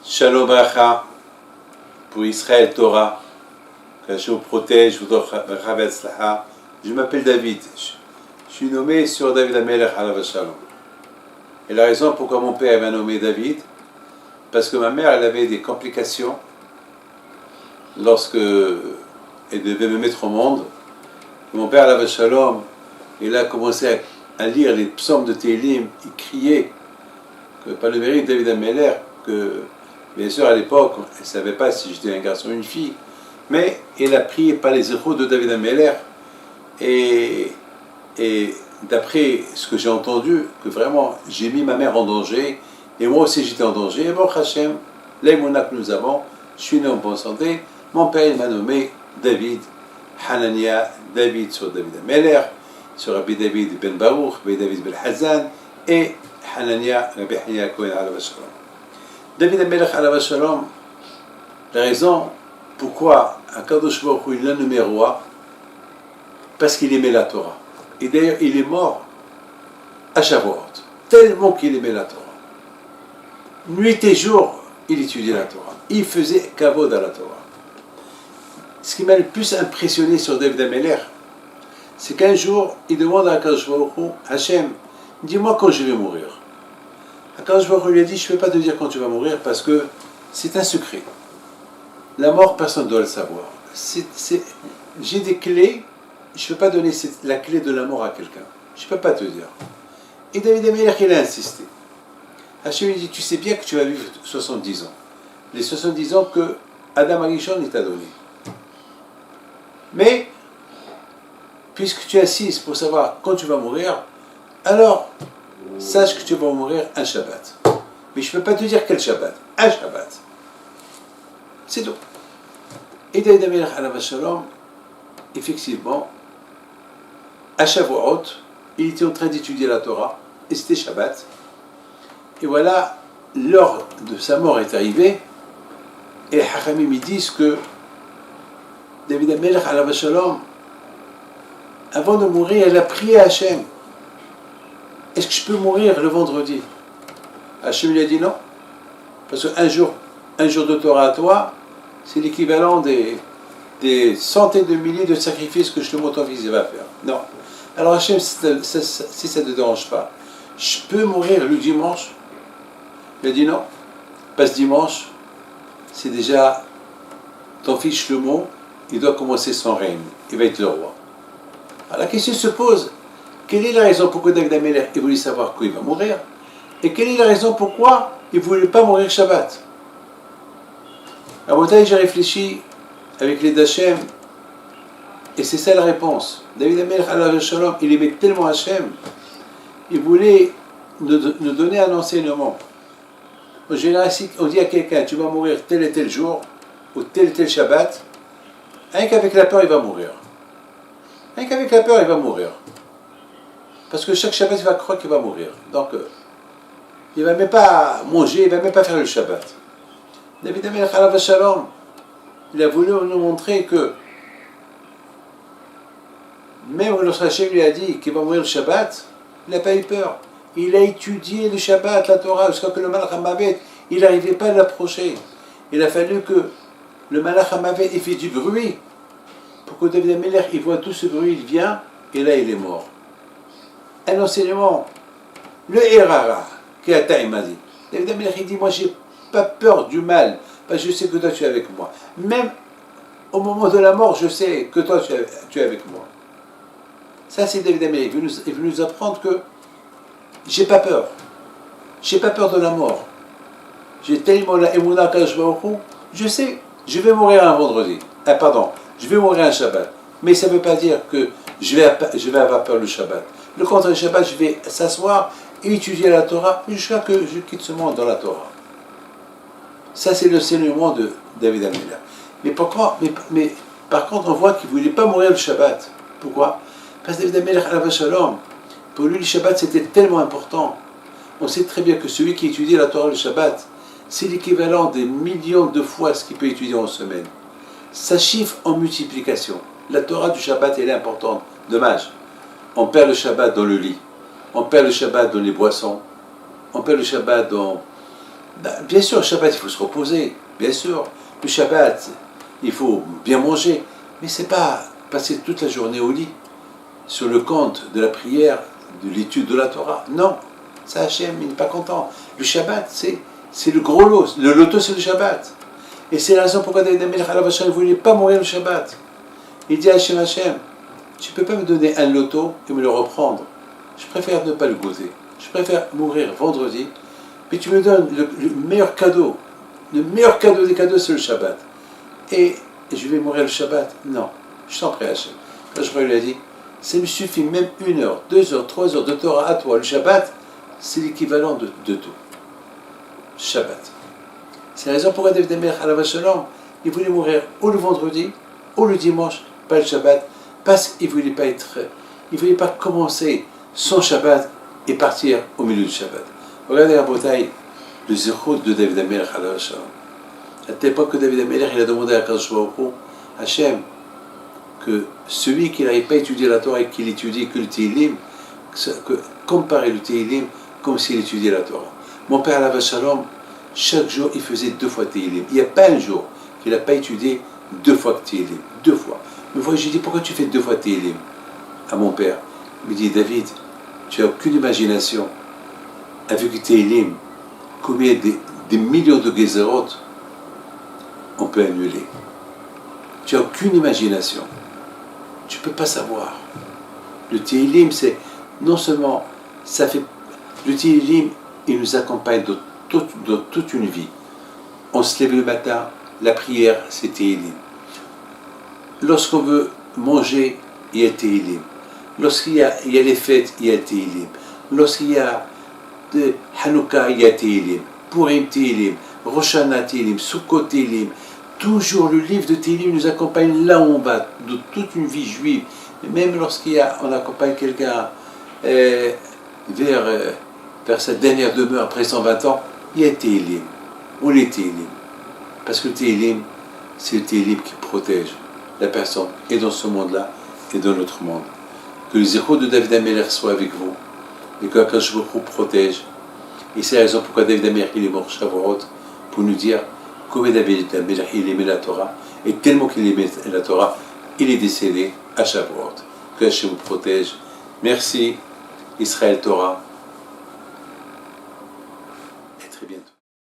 Shalom Bracha pour Israël Torah, que je vous protège, je vous donne Bracha Ve'atzlacha. Je m'appelle David, je suis nommé sur David HaMelech Alav Shalom. Et la raison pourquoi mon père m'a nommé David, parce que ma mère elle avait des complications lorsque elle devait me mettre au monde. Mon père Alav Shalom, il a commencé à lire les psaumes de Tehillim, il criait que par le mérite de David HaMelech, que bien sûr à l'époque elle ne savait pas si j'étais un garçon ou une fille, mais elle a prié par les héros de David HaMelech et d'après ce que j'ai entendu, que vraiment j'ai mis ma mère en danger et moi aussi j'étais en danger. Et bon Hachem, l'aïmouna que nous avons, je suis né en bonne santé. Mon père il m'a nommé David Hanania, David sur David HaMelech, sur Rabbi David ben Baruch, Rabbi David ben Hazan et Hanania, Rabbi Hanania Cohen Alav Shalom. David HaMelech Alav Shalom, la raison pourquoi Akadosh Baruch Hu il l'a nommé roi, parce qu'il aimait la Torah. Et d'ailleurs, il est mort à Shavuot, tellement qu'il aimait la Torah. Nuit et jour, il étudiait la Torah. Il faisait kavod à la Torah. Ce qui m'a le plus impressionné sur David HaMelech, c'est qu'un jour, il demande à Akadosh Baruch Hu, Hachem, dis-moi quand je vais mourir. Akadosh Baruch Hu lui a dit, je ne peux pas te dire quand tu vas mourir parce que c'est un secret. La mort, personne ne doit le savoir. J'ai des clés, je ne peux pas donner la clé de la mort à quelqu'un. Je ne peux pas te dire. Et David HaMelech, il a insisté. Hachem lui dit, tu sais bien que tu vas vivre 70 ans. Les 70 ans que Adam Arishon t'a donné. Mais, puisque tu insistes pour savoir quand tu vas mourir, alors, sache que tu vas mourir un Shabbat. Mais je ne peux pas te dire quel Shabbat. Un Shabbat. C'est tout. Et David HaMelech Alav Shalom, effectivement, à Shavuot, il était en train d'étudier la Torah, et c'était Shabbat. Et voilà, l'heure de sa mort est arrivée, et les Hachamim me disent que David HaMelech Alav Shalom, avant de mourir, il a prié à Hachem. Est-ce que je peux mourir le vendredi? Hachem lui a dit non, parce qu'un jour de Torah à toi, c'est l'équivalent des centaines de milliers de sacrifices que Shlomo ton fils va faire. Non. Alors Hachem, si ça ne te dérange pas, je peux mourir le dimanche? Il a dit non, parce que dimanche, c'est déjà ton fils Shlomo, il doit commencer son règne, il va être le roi. Alors la question se pose, quelle est la raison pourquoi David HaMelech voulait savoir quand il va mourir? Et quelle est la raison pourquoi il ne voulait pas mourir Shabbat? À mon temps, j'ai réfléchi avec les d'Hachem, et c'est ça la réponse. David HaMelech Alav Shalom, il aimait tellement Hachem, il voulait nous donner un enseignement. En général, si on dit à quelqu'un, tu vas mourir tel et tel jour, ou tel et tel Shabbat, rien qu'avec la peur, il va mourir. Rien qu'avec la peur, il va mourir. Parce que chaque Shabbat, il va croire qu'il va mourir. Donc, il ne va même pas manger, il ne va même pas faire le Shabbat. David HaMelech Alav Shalom, il a voulu nous montrer que même lorsque Hachem lui a dit qu'il va mourir le Shabbat, il n'a pas eu peur. Il a étudié le Shabbat, la Torah, jusqu'à que le Malach HaMavet, il n'arrivait pas à l'approcher. Il a fallu que le Malach HaMavet ait fait du bruit pour que David HaMelech il voit tout ce bruit, il vient, et là il est mort. Un enseignement, le Erara, qui a Taïmadi. David HaMelech il dit, moi j'ai pas peur du mal, parce que je sais que toi tu es avec moi. Même au moment de la mort, je sais que toi tu es avec moi. Ça c'est David HaMelech, il veut nous apprendre que j'ai pas peur. J'ai pas peur de la mort. J'ai tellement la Emouna Kadosh Baruch Hu, je sais, je vais mourir un vendredi. Je vais mourir un Shabbat. Mais ça ne veut pas dire que je vais avoir peur le Shabbat. Le contraire du Shabbat, je vais s'asseoir et étudier la Torah jusqu'à que je quitte ce monde dans la Torah. Ça, c'est l'enseignement de David HaMelech. Mais par contre, on voit qu'il ne voulait pas mourir le Shabbat. Pourquoi? Parce que David HaMelech Alav Shalom, pour lui, le Shabbat, c'était tellement important. On sait très bien que celui qui étudie la Torah le Shabbat, c'est l'équivalent des millions de fois ce qu'il peut étudier en semaine. Ça chiffre en multiplication. La Torah du Shabbat, elle est importante. Dommage. On perd le Shabbat dans le lit. On perd le Shabbat dans les boissons. On perd le Shabbat Bien sûr, le Shabbat, il faut se reposer. Bien sûr. Le Shabbat, il faut bien manger. Mais c'est pas passer toute la journée au lit, sur le compte de la prière, de l'étude de la Torah. Non. Ça, Hachem, il n'est pas content. Le Shabbat, c'est le gros lot. Le loto, c'est le Shabbat. Et c'est la raison pourquoi David HaMelech Alav Hashem ne voulait pas mourir le Shabbat. Il dit à Hachem, tu ne peux pas me donner un loto et me le reprendre. Je préfère ne pas le goûter. Je préfère mourir vendredi, mais tu me donnes le meilleur cadeau. Le meilleur cadeau des cadeaux, c'est le Shabbat. Et je vais mourir le Shabbat? Non. Je t'en prie, Hachem. Quand je lui ai dit, ça me suffit même 1 heure, 2 heures, 3 heures de Torah à toi. Le Shabbat, c'est l'équivalent de tout. Shabbat. C'est la raison pourquoi David HaMelech Alav Shalom, il voulait mourir ou le vendredi, ou le dimanche, pas le Shabbat, parce qu'il ne voulait pas commencer son Shabbat et partir au milieu du Shabbat. Regardez la bataille, le zéro de David HaMelech Alav Shalom. À telle époque que David HaMelech, il a demandé à Kadosh Baruch Hu, Hachem, que celui qui n'arrive pas à étudier la Torah et qu'il étudie que le Tehillim, que comparer le Tehillim comme s'il étudiait la Torah. Mon père Alav Shalom, chaque jour, il faisait 2 fois Tehillim. Il n'y a pas un jour qu'il n'a pas étudié 2 fois Tehillim. 2 fois. Une fois, j'ai dit, pourquoi tu fais 2 fois Tehillim à mon père? Il me dit, David, tu n'as aucune imagination. Avec le Tehillim, combien des millions de Gezerot on peut annuler. Tu n'as aucune imagination. Tu ne peux pas savoir. Le Tehillim, c'est non seulement, ça fait, le Tehillim, il nous accompagne de toute une vie. On se lève le matin, la prière, c'est Tehillim. Lorsqu'on veut manger, il y a Tehillim. Lorsqu'il y a les fêtes, il y a Tehillim. Lorsqu'il y a de Hanouka, il y a Tehillim. Purim Tehillim, Rosh Hashanah Tehillim, Sukkot Tehillim. Toujours le livre de Tehillim nous accompagne là où on va, de toute une vie juive. Et même on accompagne quelqu'un vers sa dernière demeure après 120 ans, il y a Tehillim. On est Tehillim. Parce que le Tehillim, c'est le Tehillim qui protège la personne, et dans ce monde-là, et dans notre monde. Que les échos de David HaMelech soient avec vous, et que Akadosh Baruch Hu protège. Et c'est la raison pourquoi David HaMelech il est mort Shavuot, pour nous dire combien David HaMelech il aimait la Torah, et tellement qu'il aimait la Torah, il est décédé à Shavuot. Que Hachem vous protège. Merci, Israël Torah.